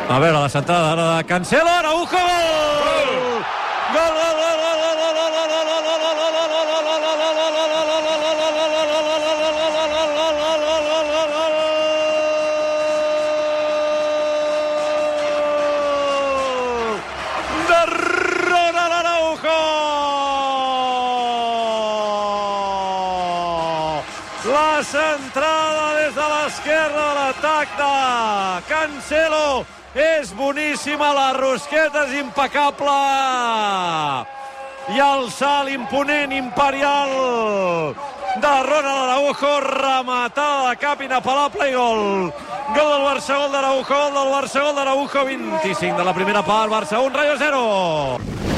A veure, la centrada ara de Cancelo, Araujo, gol! Gol, gol, gol, gol, gol, gol, gol, gol, gol, de Ronald Araujo! La centrada des de l'esquerra de l'atac de Cancelo és boníssima, la rosqueta és impecable i el salt imponent, imperial de Ronald Araujo, rematada de cap, inapel·lable i gol. Gol del Barça, gol d'Araujo, gol del Barça, gol d'Araujo, 25 de la primera part, Barça 1, Rayo 0.